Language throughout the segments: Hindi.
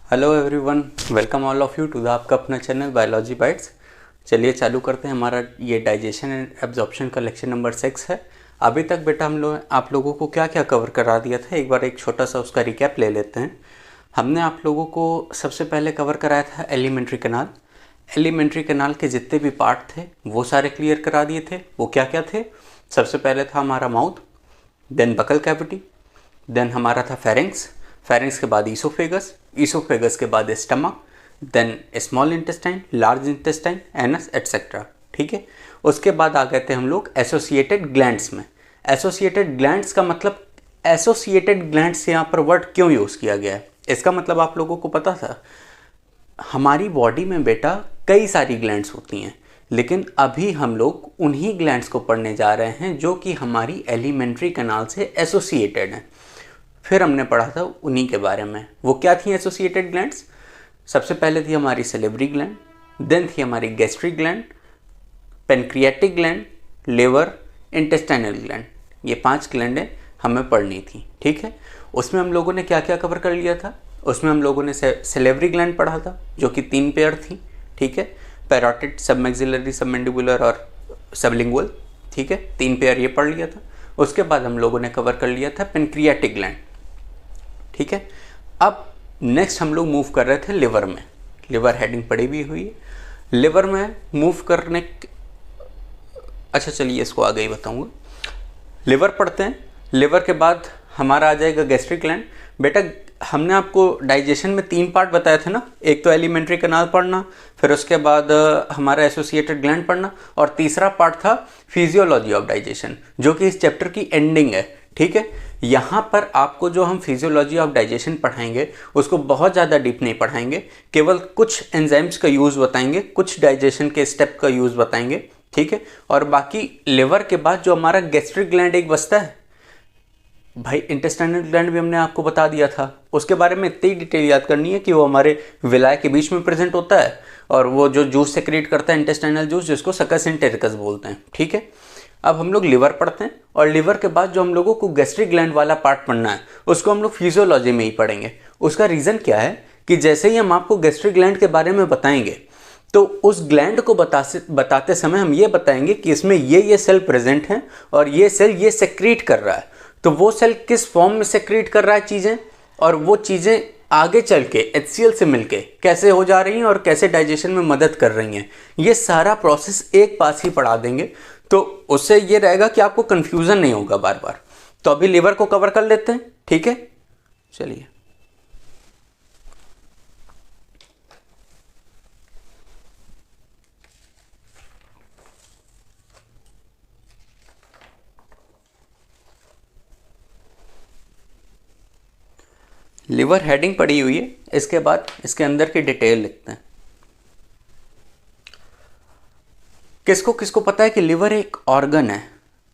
Hello everyone, welcome all of you to the आपका अपना चैनल बायोलॉजी बाइट्स। चलिए चालू करते हैं। हमारा ये डाइजेशन एंड एब्जॉर्प्शन का लेक्चर नंबर 6 है। अभी तक बेटा हम लोग आप लोगों को क्या क्या कवर करा दिया था, एक बार एक छोटा सा उसका रिकैप ले लेते हैं। हमने आप लोगों को सबसे पहले कवर कराया था एलिमेंट्री कैनाल। एलिमेंट्री कैनाल के जितने भी पार्ट थे वो सारे क्लियर करा दिए थे। वो क्या क्या थे? सबसे पहले था हमारा mouth, then buccal cavity, then हमारा था फेरिंग्स, फेरिंग्स के बाद ईसोफेगस, ईसोफेगस के बाद stomach, then small intestine, large intestine, anus etcetera. ठीक है। उसके बाद आ गए थे हम लोग एसोसिएटेड ग्लैंड्स में। एसोसिएटेड ग्लैंड्स का मतलब, एसोसिएटेड ग्लैंड्स यहाँ पर वर्ड क्यों यूज़ किया गया है, इसका मतलब आप लोगों को पता था? हमारी बॉडी में बेटा कई सारी ग्लैंड्स होती हैं, लेकिन अभी हम लोग उन्हीं ग्लैंड्स को पढ़ने जा रहे हैं जो कि हमारी एलिमेंट्री कैनाल से एसोसिएटेड हैं। फिर हमने पढ़ा था उन्हीं के बारे में। वो क्या थी एसोसिएटेड ग्लैंड्स? सबसे पहले थी हमारी सेलेब्री ग्लैंड, देन थी हमारी gastric gland, pancreatic gland, liver, intestinal gland. ये 5 ग्लैंडें हमें पढ़नी थी। ठीक है। उसमें हम लोगों ने क्या क्या कवर कर लिया था? उसमें हम लोगों ने सेलेब्री ग्लैंड पढ़ा था जो कि 3 पेयर थी। ठीक है। पैरोटिड, सबमैक्सिलरी, सबमैंडिबुलर और सबलिंगुअल। ठीक है, 3 पेयर ये पढ़ लिया था। उसके बाद हम लोगों ने कवर कर लिया था पेनक्रियाटिक ग्लैंड। ठीक है। अब नेक्स्ट हम लोग मूव कर रहे थे लिवर में। लिवर हेडिंग पड़ी भी हुई है। लिवर में मूव करने अच्छा चलिए इसको आगे ही बताऊंगा। लिवर पढ़ते हैं। लिवर के बाद हमारा आ जाएगा गैस्ट्रिक ग्लैंड। बेटा हमने आपको डाइजेशन में 3 पार्ट बताए थे ना, एक तो एलिमेंट्री कैनाल पढ़ना, फिर उसके बाद हमारा एसोसिएटेड ग्लैंड पढ़ना, और तीसरा पार्ट था फिजियोलॉजी ऑफ डाइजेशन जो कि इस चैप्टर की एंडिंग है। ठीक है। यहाँ पर आपको जो हम फिजियोलॉजी ऑफ डाइजेशन पढ़ाएंगे उसको बहुत ज़्यादा डीप नहीं पढ़ाएंगे, केवल कुछ एंजाइम्स का यूज़ बताएंगे, कुछ डाइजेशन के स्टेप का यूज़ बताएंगे। ठीक है। और बाकी लिवर के बाद जो हमारा गैस्ट्रिक ग्लैंड एक बचता है भाई, इंटेस्टाइनल ग्लैंड भी हमने आपको बता दिया था। उसके बारे में इतनी डिटेल याद करनी है कि वो हमारे विलाय के बीच में प्रेजेंट होता है और वो जो जूस सेक्रेट करता है इंटेस्टाइनल जूस, जिसको सकस एंटेरिकस बोलते हैं। ठीक है। अब हम लोग लिवर पढ़ते हैं, और लिवर के बाद जो हम लोगों को गैस्ट्रिक ग्लैंड वाला पार्ट पढ़ना है उसको हम लोग फिजियोलॉजी में ही पढ़ेंगे। उसका रीज़न क्या है कि जैसे ही हम आपको गैस्ट्रिक ग्लैंड के बारे में बताएंगे तो उस ग्लैंड को बताते समय हम ये बताएंगे कि इसमें ये सेल प्रेजेंट हैं और ये सेल ये सेक्रेट कर रहा है। तो वो सेल किस फॉर्म में सेक्रेट कर रहा है चीज़ें, और वो चीज़ें आगे चल के HCl से मिलके कैसे हो जा रही हैं और कैसे डाइजेशन में मदद कर रही हैं, ये सारा प्रोसेस एक पास ही पढ़ा देंगे। तो उससे ये रहेगा कि आपको कंफ्यूजन नहीं होगा बार बार। तो अभी लिवर को कवर कर लेते हैं। ठीक है, चलिए। लिवर हेडिंग पड़ी हुई है, इसके बाद इसके अंदर की डिटेल लिखते हैं। किसको किसको पता है कि लिवर एक ऑर्गन है?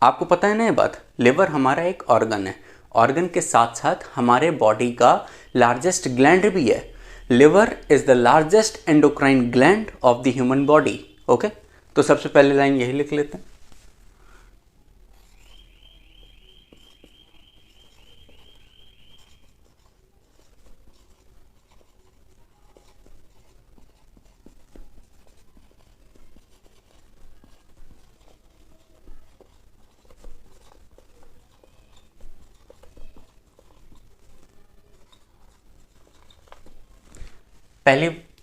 आपको पता है ना ये बात? लिवर हमारा एक ऑर्गन है। ऑर्गन के साथ साथ हमारे बॉडी का लार्जेस्ट ग्लैंड भी है। Liver is the largest endocrine gland of the human body. Okay, तो सबसे पहले लाइन यही लिख लेते हैं।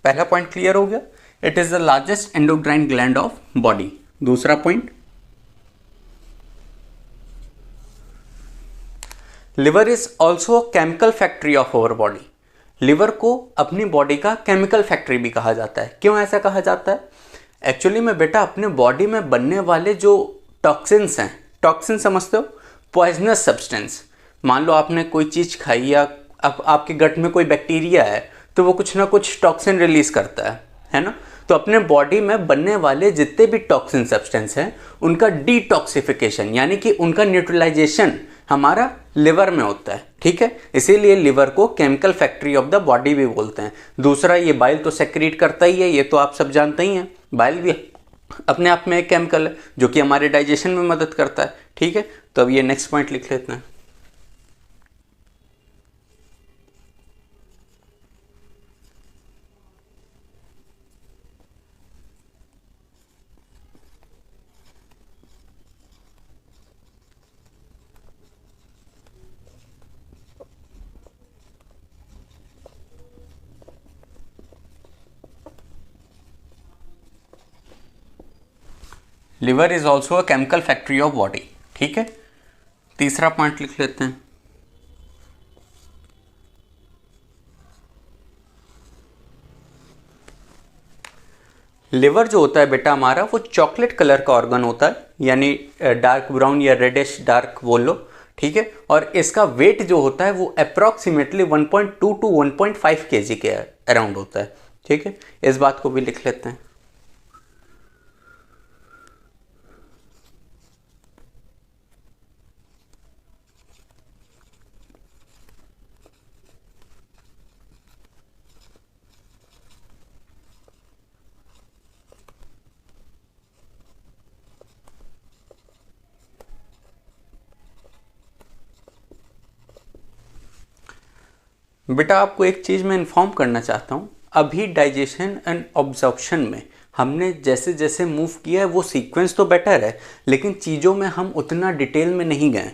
पहला पॉइंट क्लियर हो गया। It is the largest endocrine gland of body. दूसरा point, liver is also a chemical factory of our body. Liver को अपनी बॉडी का केमिकल फैक्ट्री भी कहा जाता है। क्यों ऐसा कहा जाता है? एक्चुअली में बेटा अपने बॉडी में बनने वाले जो टॉक्सिन्स हैं, टॉक्सिन समझते हो, पॉइजनस सब्सटेंस। मान लो आपने कोई चीज़ खाई या आपके गट में कोई बैक्टीरिया है तो वो कुछ ना कुछ टॉक्सिन रिलीज करता है ना? तो अपने बॉडी में बनने वाले जितने भी टॉक्सिन सब्सटेंस हैं उनका डिटॉक्सिफिकेशन यानी कि उनका न्यूट्रलाइजेशन हमारा लिवर में होता है। ठीक है, इसीलिए लिवर को chemical factory of the body भी बोलते हैं। दूसरा, ये बाइल तो सेक्रेट करता ही है, ये तो आप सब जानते ही हैं। बाइल भी अपने आप में एक केमिकल है जो कि हमारे डाइजेशन में मदद करता है। ठीक है, तो अब ये नेक्स्ट पॉइंट लिख लेते हैं। Liver is also a chemical factory of body. ठीक है, तीसरा पॉइंट लिख लेते हैं। लिवर जो होता है बेटा हमारा, वो चॉकलेट कलर का ऑर्गन होता है, यानी डार्क ब्राउन या रेडिश डार्क बोल लो। ठीक है, और इसका वेट जो होता है वो अप्रॉक्सीमेटली 1.2 टू 1.5 kg के अराउंड होता है। ठीक है, इस बात को भी लिख लेते हैं। बेटा आपको एक चीज़ मैं इन्फॉर्म करना चाहता हूँ, अभी डाइजेशन एंड ऑब्जॉर्प्शन में हमने जैसे जैसे मूव किया है वो सीक्वेंस तो बेटर है, लेकिन चीज़ों में हम उतना डिटेल में नहीं गए।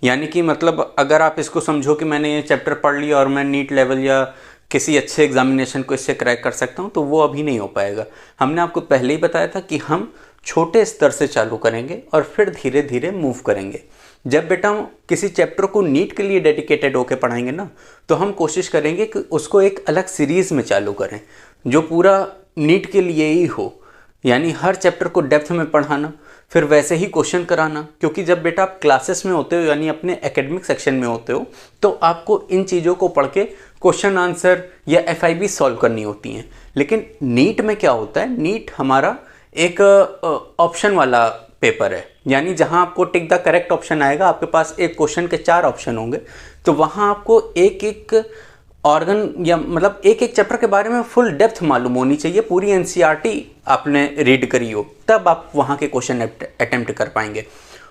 यानी कि मतलब अगर आप इसको समझो कि मैंने ये चैप्टर पढ़ लिया और मैं नीट लेवल या किसी अच्छे एग्जामिनेशन को इससे क्रैक कर सकता हूँ, तो वो अभी नहीं हो पाएगा। हमने आपको पहले ही बताया था कि हम छोटे स्तर से चालू करेंगे और फिर धीरे धीरे मूव करेंगे। जब बेटा हम किसी चैप्टर को नीट के लिए डेडिकेटेड होकर पढ़ाएंगे ना, तो हम कोशिश करेंगे कि उसको एक अलग सीरीज़ में चालू करें जो पूरा नीट के लिए ही हो, यानी हर चैप्टर को डेप्थ में पढ़ाना, फिर वैसे ही क्वेश्चन कराना। क्योंकि जब बेटा आप क्लासेस में होते हो यानी अपने एकेडमिक सेक्शन में होते हो, तो आपको इन चीज़ों को पढ़ के क्वेश्चन आंसर या FIB सॉल्व करनी होती हैं। लेकिन नीट में क्या होता है, नीट हमारा एक ऑप्शन वाला पेपर है, यानी जहां आपको टिक द करेक्ट ऑप्शन आएगा, आपके पास एक क्वेश्चन के 4 ऑप्शन होंगे, तो वहां आपको एक एक ऑर्गन या मतलब एक एक चैप्टर के बारे में फुल डेप्थ मालूम होनी चाहिए। पूरी NCERT आपने रीड करी हो, तब आप वहां के क्वेश्चन अटेम्प्ट कर पाएंगे।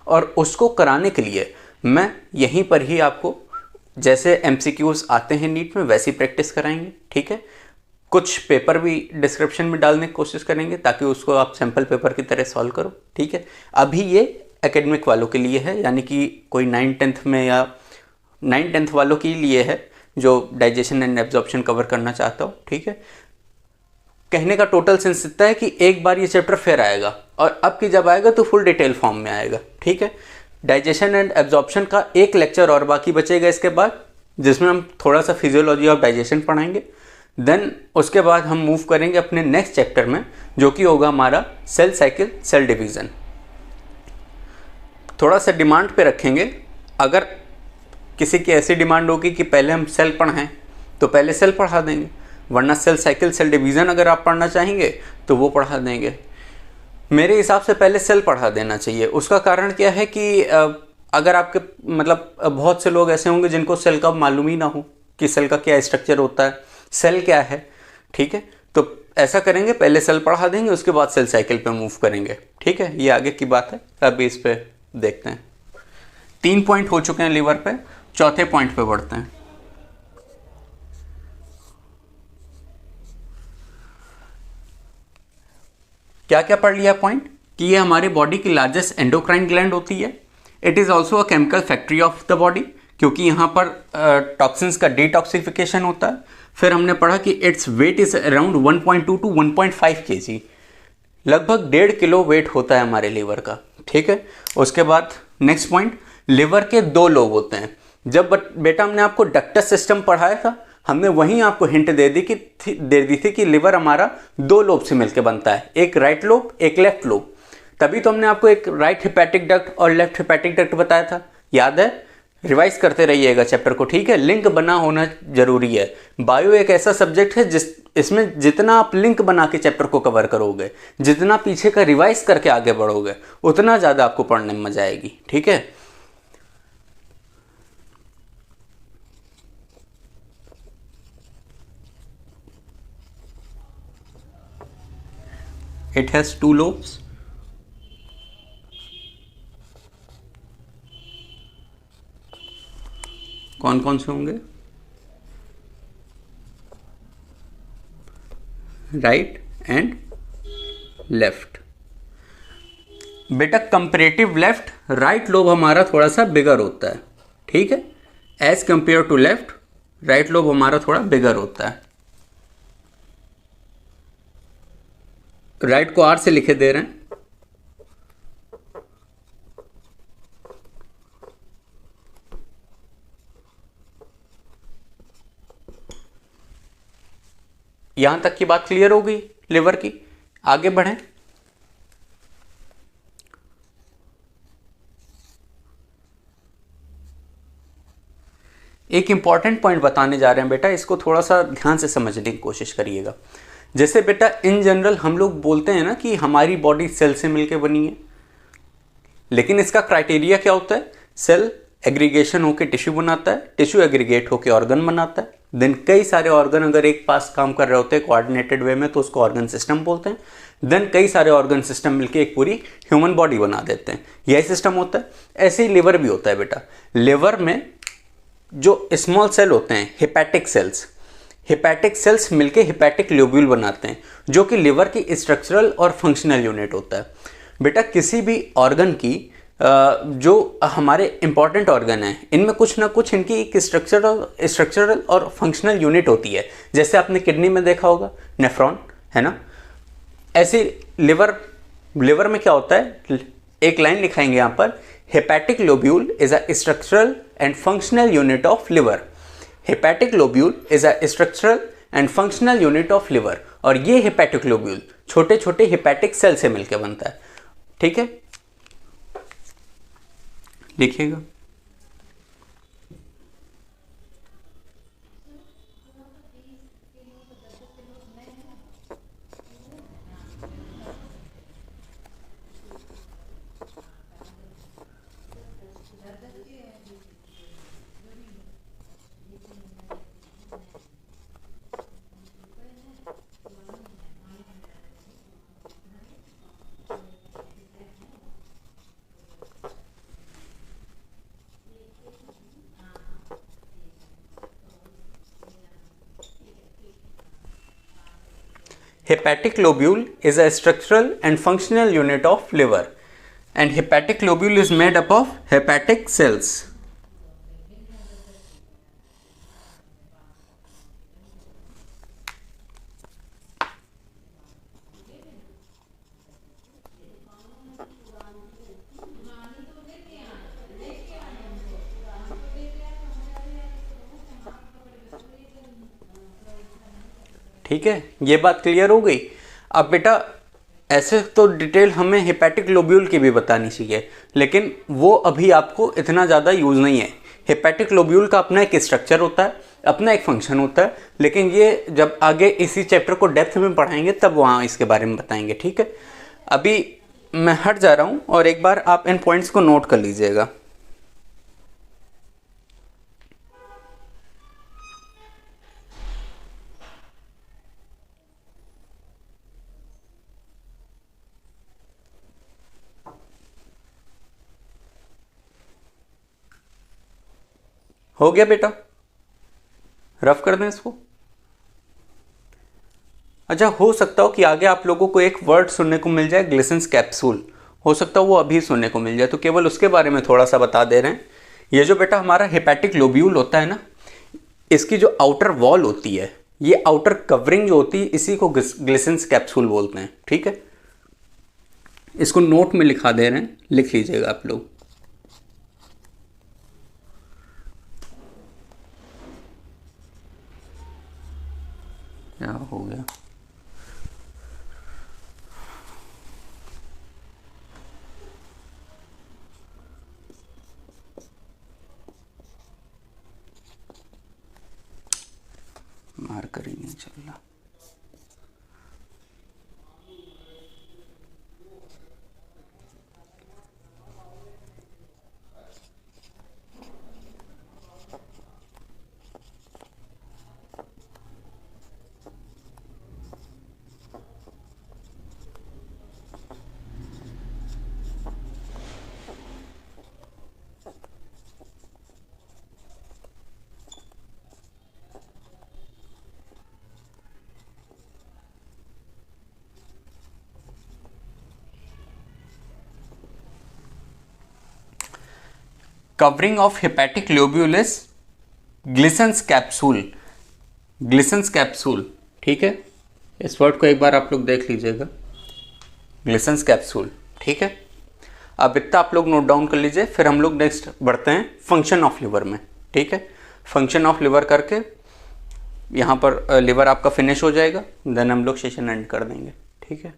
और उसको कराने के लिए मैं यहीं पर ही आपको जैसे MCQs आते हैं नीट में वैसी प्रैक्टिस कराएंगे। ठीक है, कुछ पेपर भी डिस्क्रिप्शन में डालने की कोशिश करेंगे ताकि उसको आप सैम्पल पेपर की तरह सॉल्व करो। ठीक है, अभी ये एकेडमिक वालों के लिए है, यानी कि कोई 9th-10th में या 9th-10th वालों के लिए है जो डाइजेशन एंड एब्जॉर्प्शन कवर करना चाहता हो। ठीक है, कहने का टोटल सेंस इतना है कि एक बार ये चैप्टर फिर आएगा और अब की जब आएगा तो फुल डिटेल फॉर्म में आएगा। ठीक है, डाइजेशन एंड एब्जॉर्प्शन का एक लेक्चर और बाकी बचेगा इसके बाद, जिसमें हम थोड़ा सा फिजियोलॉजी ऑफ डाइजेशन पढ़ाएंगे। देन उसके बाद हम मूव करेंगे अपने नेक्स्ट चैप्टर में, जो कि होगा हमारा सेल साइकिल सेल डिवीज़न। थोड़ा सा डिमांड पे रखेंगे, अगर किसी की ऐसी डिमांड होगी कि पहले हम सेल पढ़ाएं तो पहले सेल पढ़ा देंगे, वरना सेल साइकिल सेल डिवीज़न अगर आप पढ़ना चाहेंगे तो वो पढ़ा देंगे। मेरे हिसाब से पहले सेल पढ़ा देना चाहिए। उसका कारण क्या है कि अगर आपके मतलब बहुत से लोग ऐसे होंगे जिनको सेल का मालूम ही ना हो कि सेल का क्या स्ट्रक्चर होता है, सेल क्या है। ठीक है, तो ऐसा करेंगे, पहले सेल पढ़ा देंगे, उसके बाद सेल साइकिल पे मूव करेंगे। ठीक है, ये आगे की बात है, अभी इस पे देखते हैं। 3 पॉइंट हो चुके हैं लीवर पे, चौथे पॉइंट पे बढ़ते हैं। क्या क्या पढ़ लिया पॉइंट कि ये हमारे बॉडी की लार्जेस्ट एंडोक्राइन ग्लैंड होती है। It is also a chemical factory of the body, क्योंकि यहाँ पर टॉक्सिन्स का डिटॉक्सिफिकेशन होता है। फिर हमने पढ़ा कि its weight is around 1.2 to 1.5 kg, लगभग 1.5 किलो वेट होता है हमारे लीवर का। ठीक है, उसके बाद नेक्स्ट पॉइंट, लिवर के 2 लोब होते हैं। जब बेटा हमने आपको डक्टस सिस्टम पढ़ाया था, हमने वहीं आपको हिंट दे दी थी कि लिवर हमारा 2 लोब से मिलकर बनता है, एक राइट लोब एक लेफ्ट लोब। तभी तो हमने आपको एक राइट हिपैटिक डक्ट और लेफ्ट हिपैटिक डक्ट बताया था, याद है? रिवाइज करते रहिएगा चैप्टर को। ठीक है, लिंक बना होना जरूरी है। बायो एक ऐसा सब्जेक्ट है इसमें जितना आप लिंक बना के चैप्टर को कवर करोगे, जितना पीछे का रिवाइज करके आगे बढ़ोगे, उतना ज़्यादा आपको पढ़ने में मजा आएगी। ठीक है, इट हैज 2 lobes। कौन कौन से होंगे? Right and left. बेटा कंपेरेटिव लेफ्ट, राइट लोब हमारा थोड़ा सा बिगर होता है। ठीक है, as compare to left, right lobe हमारा थोड़ा बिगर होता है। राइट को R से लिखे दे रहे हैं, यहां तक की बात क्लियर हो गई लिवर की। आगे बढ़ें। एक इंपॉर्टेंट पॉइंट बताने जा रहे हैं बेटा, इसको थोड़ा सा ध्यान से समझने की कोशिश करिएगा। जैसे बेटा इन जनरल हम लोग बोलते हैं ना कि हमारी बॉडी सेल से मिलकर बनी है, लेकिन इसका क्राइटेरिया क्या होता है? सेल एग्रीगेशन होकर टिश्यू बनाता है, टिश्यू एग्रीगेट होकर ऑर्गन बनाता है, देन कई सारे ऑर्गन अगर एक पास काम कर रहे होते हैं कोऑर्डिनेटेड वे में तो उसको ऑर्गन सिस्टम बोलते हैं, देन कई सारे ऑर्गन सिस्टम मिलके एक पूरी ह्यूमन बॉडी बना देते हैं। यही सिस्टम होता है। ऐसे ही लिवर भी होता है बेटा। लिवर में जो स्मॉल सेल होते हैं हेपेटिक सेल्स मिलके हेपेटिक लोब्यूल बनाते हैं, जो कि लिवर की स्ट्रक्चरल और फंक्शनल यूनिट होता है। बेटा किसी भी ऑर्गन की जो हमारे इंपॉर्टेंट ऑर्गन है इनमें कुछ ना कुछ इनकी एक स्ट्रक्चरल और फंक्शनल यूनिट होती है। जैसे आपने किडनी में देखा होगा नेफ्रॉन, है ना। ऐसे लिवर में क्या होता है? एक लाइन लिखाएंगे यहाँ पर, hepatic lobule is a structural and functional unit of liver. Hepatic lobule is a structural and functional unit of liver. और ये हेपेटिक लोब्यूल छोटे छोटे हेपेटिक सेल से मिलकर बनता है। ठीक है, लिखिएगा। Hepatic lobule is a structural and functional unit of liver, and hepatic lobule is made up of hepatic cells. ठीक है, ये बात क्लियर हो गई। अब बेटा ऐसे तो डिटेल हमें हेपेटिक लोब्यूल की भी बतानी चाहिए, लेकिन वो अभी आपको इतना ज़्यादा यूज़ नहीं है। हेपेटिक लोब्यूल का अपना एक स्ट्रक्चर होता है, अपना एक फंक्शन होता है, लेकिन ये जब आगे इसी चैप्टर को डेप्थ में पढ़ाएंगे तब वहाँ इसके बारे में बताएंगे। ठीक है, अभी मैं हट जा रहा हूँ और एक बार आप इन पॉइंट्स को नोट कर लीजिएगा। हो गया बेटा, रफ कर दें इसको। अच्छा, हो सकता हो कि आगे आप लोगों को एक वर्ड सुनने को मिल जाए, ग्लिसन्स कैप्सूल। हो सकता हो वो अभी सुनने को मिल जाए, तो केवल उसके बारे में थोड़ा सा बता दे रहे हैं। ये जो बेटा हमारा हेपेटिक लोब्यूल होता है ना, इसकी जो आउटर वॉल होती है, ये आउटर कवरिंग जो होती है, इसी को ग्लिसन्स कैप्सूल बोलते हैं। ठीक है, इसको नोट में लिखा दे रहे हैं, लिख लीजिएगा आप लोग। क्या हो गया? मार्कर ही नहीं चल रहा। Covering of hepatic lobule is Glisson's capsule. Glisson's capsule, ठीक है, इस वर्ड को एक बार आप लोग देख लीजिएगा, ग्लिसन्स कैप्सूल। ठीक है, अब इतना आप लोग नोट डाउन कर लीजिए, फिर हम लोग नेक्स्ट बढ़ते हैं फंक्शन ऑफ लिवर में। ठीक है, फंक्शन ऑफ लिवर करके यहाँ पर लिवर आपका फिनिश हो जाएगा, देन हम लोग सेशन एंड कर देंगे। ठीक है,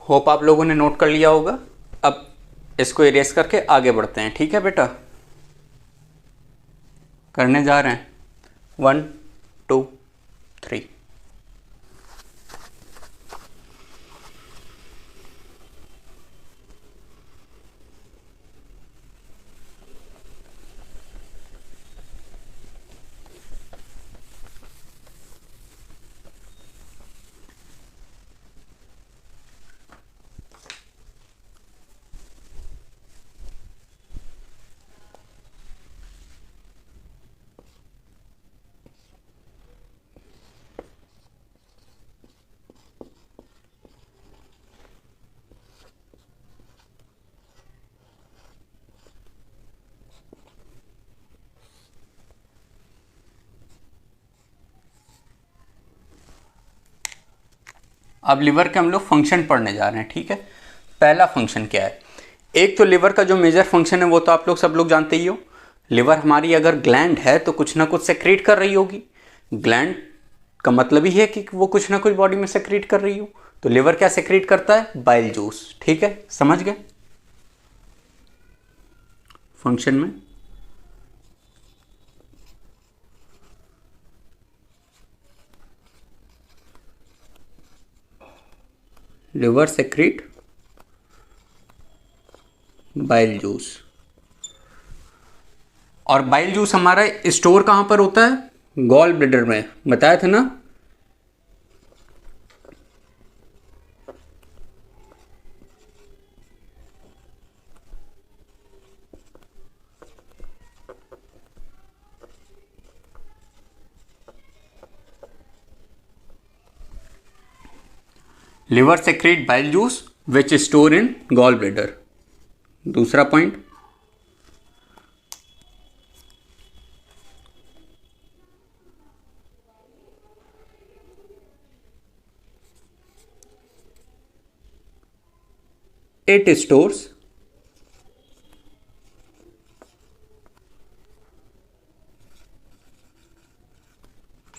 होप आप लोगों ने नोट कर लिया होगा। अब इसको इरेज करके आगे बढ़ते हैं। ठीक है बेटा, करने जा रहे हैं 1 2 3। अब लिवर के हम लोग फंक्शन पढ़ने जा रहे हैं। ठीक है, पहला फंक्शन क्या है? एक तो लिवर का जो मेजर फंक्शन है वो तो आप लोग सब लोग जानते ही हो। लिवर हमारी अगर ग्लैंड है तो कुछ ना कुछ सेक्रेट कर रही होगी। ग्लैंड का मतलब ही है कि वो कुछ ना कुछ बॉडी में सेक्रेट कर रही हो। तो लिवर क्या सेक्रेट करता है? Bile juice. ठीक है, समझ गए फंक्शन में। Liver secrete bile juice. और बाइल जूस हमारा स्टोर कहां पर होता है? गॉल ब्लैडर में, बताया था ना। Liver secrete bile juice which store in gall bladder. दूसरा point, it stores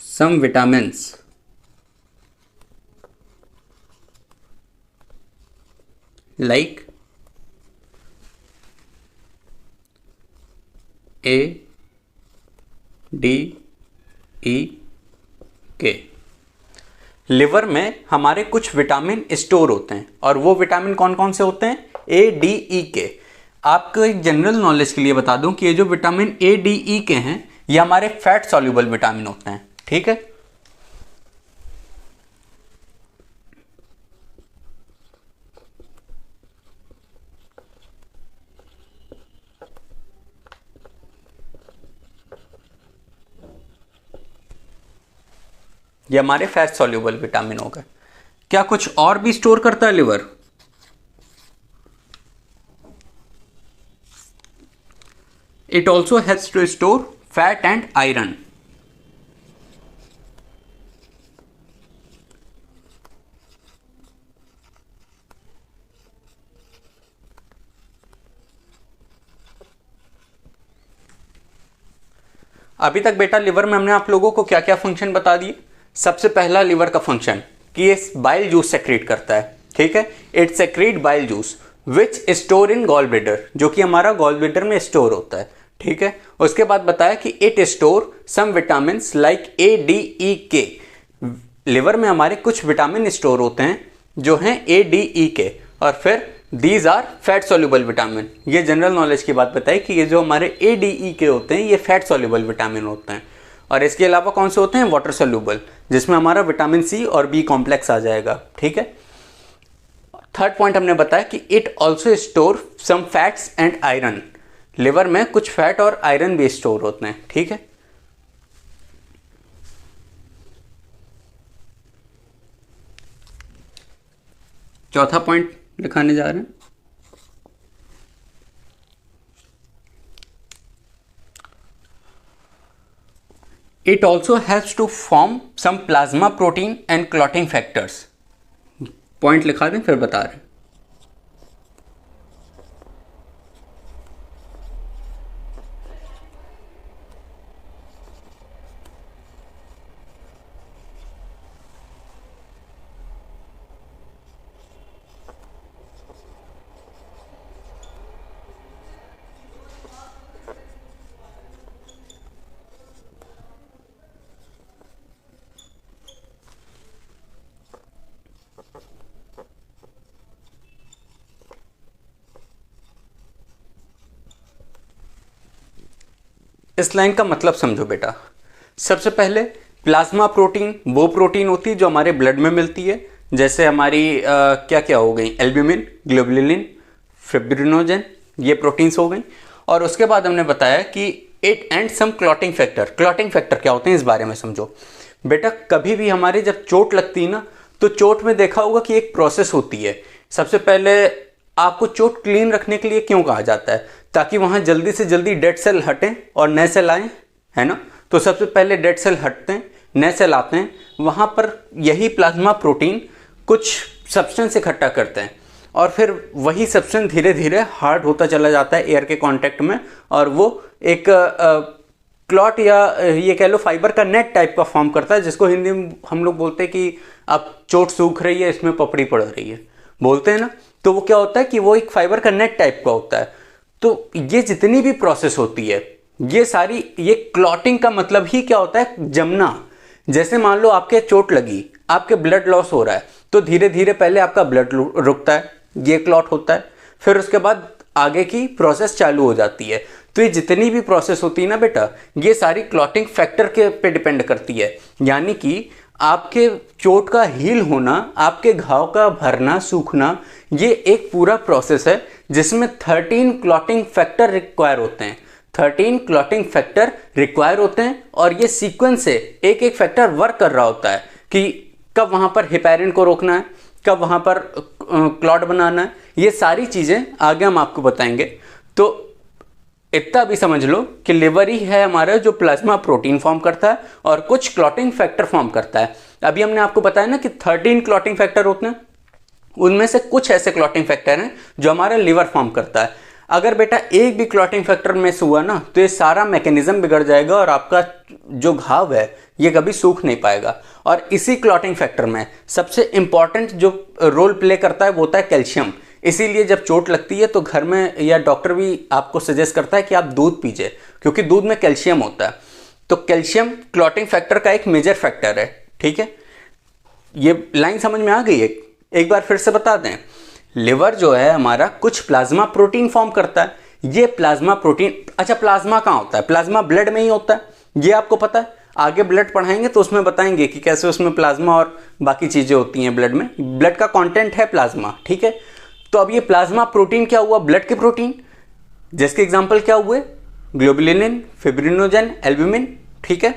some vitamins like A, D, E, K। Liver में हमारे कुछ विटामिन स्टोर होते हैं और वो विटामिन कौन कौन से होते हैं? ए, डी, ई, के। आपको एक जनरल नॉलेज के लिए बता दूं कि ये जो विटामिन ए, डी, ई के हैं ये हमारे फैट सॉल्युबल विटामिन होते हैं। ठीक है, ये हमारे फैट सॉल्युबल विटामिन हो गए। क्या कुछ और भी स्टोर करता है liver? It also helps to store fat and iron. अभी तक बेटा लिवर में हमने आप लोगों को क्या क्या फंक्शन बता दिए। सबसे पहला लिवर का फंक्शन कि ये बाइल जूस सेक्रेट करता है। ठीक है, it secrete bile juice which store in gall bladder, जो कि हमारा गॉल ब्लैडर में स्टोर होता है। ठीक है, उसके बाद बताया कि it store some vitamin like A, D, E, K. Liver में हमारे कुछ विटामिन स्टोर होते हैं जो हैं ए, डी, ई, के। और फिर these are fat soluble vitamin. ये जनरल नॉलेज की बात बताई कि ये जो हमारे ए, डी, ई के होते हैं ये फैट सॉल्युबल विटामिन होते हैं। और इसके अलावा कौन से होते हैं? वाटर सॉल्युबल, जिसमें हमारा विटामिन सी और बी कॉम्प्लेक्स आ जाएगा। ठीक है, थर्ड पॉइंट हमने बताया कि it also store some fats and iron. Liver में कुछ फैट और आयरन भी स्टोर होते हैं। ठीक है, चौथा पॉइंट दिखाने जा रहे हैं। It also helps to form some plasma protein and clotting factors point लिखा दें फिर बता रहे हैं। इस लाइन का मतलब समझो बेटा। सबसे पहले प्लाज्मा प्रोटीन वो प्रोटीन होती है जो हमारे ब्लड में मिलती है, जैसे हमारी क्या क्या हो गई, एल्ब्यूमिन, ग्लोबुलिन, फिब्रिनोजन, ये प्रोटीन्स हो गई। और उसके बाद हमने बताया कि it and some clotting factor. Clotting factor क्या होते हैं इस बारे में समझो बेटा। कभी भी हमारे जब चोट लगती है ना, तो चोट में देखा होगा कि एक प्रोसेस होती है। सबसे पहले आपको चोट क्लीन रखने के लिए क्यों कहा जाता है, ताकि वहां जल्दी से जल्दी डेड सेल हटें और नए सेल आए, है ना। तो सबसे पहले डेड सेल हटते हैं, नए सेल आते हैं, वहां पर यही प्लाज्मा प्रोटीन कुछ सब्सटेंस इकट्ठा करते हैं और फिर वही सब्सटेंस धीरे धीरे हार्ड होता चला जाता है एयर के कांटेक्ट में, और वो एक क्लॉट या ये कह लो फाइबर का नेट टाइप का फॉर्म करता है, जिसको हिंदी में हम लोग बोलते हैं कि अब चोट सूख रही है, इसमें पपड़ी पड़ रही है, बोलते हैं ना। तो वो क्या होता है कि वो एक फाइबर का नेट टाइप का होता है। तो ये जितनी भी प्रोसेस होती है ये सारी, ये क्लॉटिंग का मतलब ही क्या होता है, जमना। जैसे मान लो आपके चोट लगी, आपके ब्लड लॉस हो रहा है, तो धीरे धीरे पहले आपका ब्लड रुकता है, ये क्लॉट होता है, फिर उसके बाद आगे की प्रोसेस चालू हो जाती है। तो ये जितनी भी प्रोसेस होती है ना बेटा, ये सारी क्लॉटिंग फैक्टर के पे डिपेंड करती है। यानी कि आपके चोट का हील होना, आपके घाव का भरना, सूखना, ये एक पूरा प्रोसेस है जिसमें 13 क्लॉटिंग फैक्टर रिक्वायर होते हैं। 13 क्लॉटिंग फैक्टर रिक्वायर होते हैं और ये सीक्वेंस से एक एक फैक्टर वर्क कर रहा होता है कि कब वहां पर हेपेरिन को रोकना है, कब वहां पर क्लॉट बनाना है। ये सारी चीजें आगे हम आपको बताएंगे। तो इतना भी समझ लो कि लिवर ही है हमारा जो प्लाज्मा प्रोटीन फॉर्म करता है और कुछ क्लॉटिंग फैक्टर फॉर्म करता है। अभी हमने आपको बताया ना कि 13 क्लॉटिंग फैक्टर होते हैं, उनमें से कुछ ऐसे क्लॉटिंग फैक्टर हैं जो हमारा लिवर फॉर्म करता है। अगर बेटा एक भी क्लॉटिंग फैक्टर मिस हुआ ना, तो ये सारा मैकेनिज्म बिगड़ जाएगा और आपका जो घाव है ये कभी सूख नहीं पाएगा। और इसी क्लॉटिंग फैक्टर में सबसे इंपॉर्टेंट जो रोल प्ले करता है वो होता है कैल्शियम। इसीलिए जब चोट लगती है तो घर में या डॉक्टर भी आपको सजेस्ट करता है कि आप दूध पीजिए, क्योंकि दूध में कैल्शियम होता है। तो कैल्शियम क्लॉटिंग फैक्टर का एक मेजर फैक्टर है, ठीक है। ये लाइन समझ में आ गई है? एक बार फिर से बता दें। लिवर जो है हमारा कुछ प्लाज्मा प्रोटीन फॉर्म करता है। ये प्लाज्मा प्रोटीन, अच्छा प्लाज्मा कहाँ होता है? प्लाज्मा ब्लड में ही होता है, ये आपको पता है। आगे ब्लड पढ़ाएंगे तो उसमें बताएंगे कि कैसे उसमें प्लाज्मा और बाकी चीजें होती हैं ब्लड में। ब्लड का कंटेंट है प्लाज्मा, ठीक है। तो अब ये प्लाज्मा प्रोटीन क्या हुआ? ब्लड के प्रोटीन, जिसके एग्जांपल क्या हुए? ग्लोबुलिन, फिब्रिनोजन, एल्ब्यूमिन, ठीक है।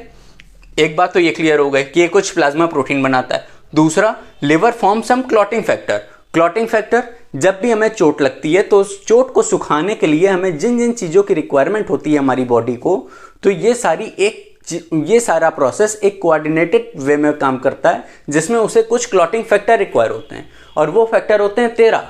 एक बात तो ये क्लियर हो गई कि ये कुछ प्लाज्मा प्रोटीन बनाता है। दूसरा, liver form some clotting factor. Clotting factor, जब भी हमें चोट लगती है तो उस चोट को सुखाने के लिए हमें जिन जिन चीजों की रिक्वायरमेंट होती है हमारी बॉडी को, तो ये सारा प्रोसेस एक कोऑर्डिनेटेड वे में काम करता है, जिसमें उसे कुछ क्लॉटिंग फैक्टर रिक्वायर होते हैं और वो फैक्टर होते हैं 13।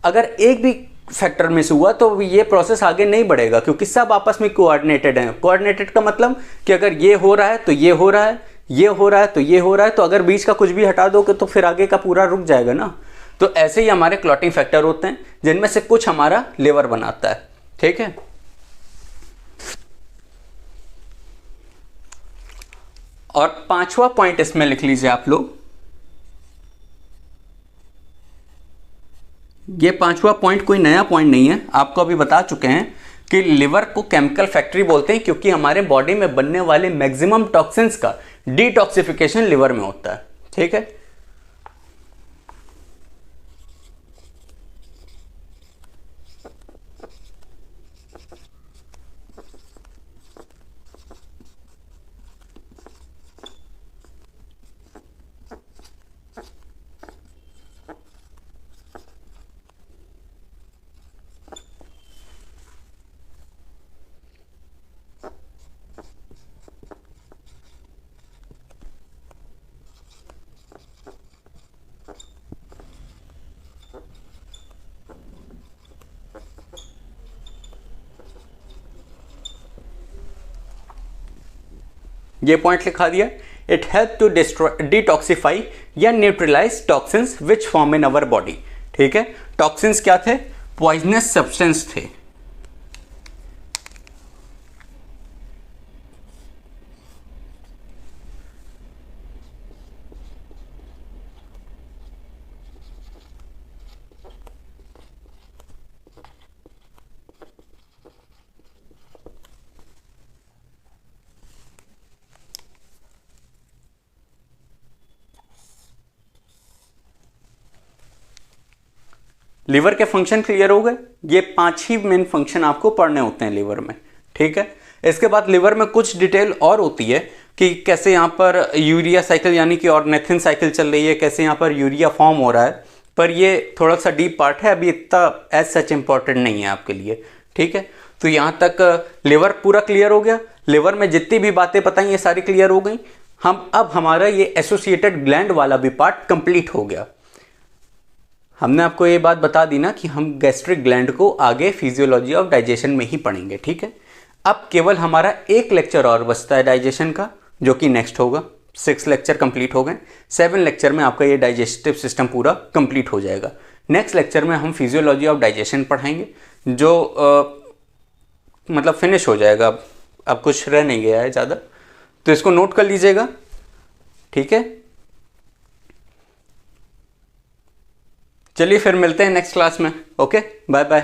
अगर एक भी फैक्टर मिस हुआ तो ये प्रोसेस आगे नहीं बढ़ेगा, क्योंकि सब आपस में कोऑर्डिनेटेड हैं। कोऑर्डिनेटेड का मतलब कि अगर ये हो रहा है तो ये हो रहा है, ये हो रहा है तो ये हो रहा है, तो अगर बीच का कुछ भी हटा दोगे तो फिर आगे का पूरा रुक जाएगा ना। तो ऐसे ही हमारे क्लॉटिंग फैक्टर होते हैं, जिनमें से कुछ हमारा लिवर बनाता है, ठीक है। और पांचवा पॉइंट इसमें लिख लीजिए आप लोग। ये पांचवा पॉइंट कोई नया पॉइंट नहीं है, आपको अभी बता चुके हैं कि लिवर को केमिकल फैक्ट्री बोलते हैं, क्योंकि हमारे बॉडी में बनने वाले मैक्सिमम टॉक्सिन्स का डिटॉक्सिफिकेशन लिवर में होता है, ठीक है। ये पॉइंट लिखा दिया। इट हेल्प टू डिटॉक्सिफाई या neutralise toxins which form in our body. ठीक है, टॉक्सिन्स क्या थे? पॉइजनस सब्सटेंस थे। लीवर के फंक्शन क्लियर हो गए। ये 5 ही मेन फंक्शन आपको पढ़ने होते हैं लीवर में। ठीक है, इसके बाद लीवर में कुछ डिटेल और होती है कि कैसे यहाँ पर यूरिया साइकिल यानी कि ऑर्नेथिन साइकिल चल रही है, कैसे यहाँ पर यूरिया फॉर्म हो रहा है, पर ये थोड़ा सा डीप पार्ट है, अभी इतना एज सच इंपॉर्टेंट नहीं है आपके लिए। ठीक है, तो यहाँ तक लीवर पूरा क्लियर हो गया। लीवर में जितनी भी बातें बताई ये सारी क्लियर हो गई। अब हमारा ये एसोसिएटेड ग्लैंड वाला भी पार्ट कंप्लीट हो गया। हमने आपको ये बात बता दी ना कि हम गैस्ट्रिक ग्लैंड को आगे फिजियोलॉजी ऑफ डाइजेशन में ही पढ़ेंगे। ठीक है, अब केवल हमारा एक लेक्चर और बचता है डाइजेशन का, जो कि नेक्स्ट होगा। 6 लेक्चर कंप्लीट हो गए। 7 लेक्चर में आपका ये डाइजेस्टिव सिस्टम पूरा कंप्लीट हो जाएगा। नेक्स्ट लेक्चर में हम फिजियोलॉजी ऑफ डाइजेशन पढ़ाएंगे, जो मतलब फिनिश हो जाएगा। अब कुछ रह नहीं गया है ज़्यादा, तो इसको नोट कर लीजिएगा। ठीक है, चलिए फिर मिलते हैं नेक्स्ट क्लास में। Okay, bye bye.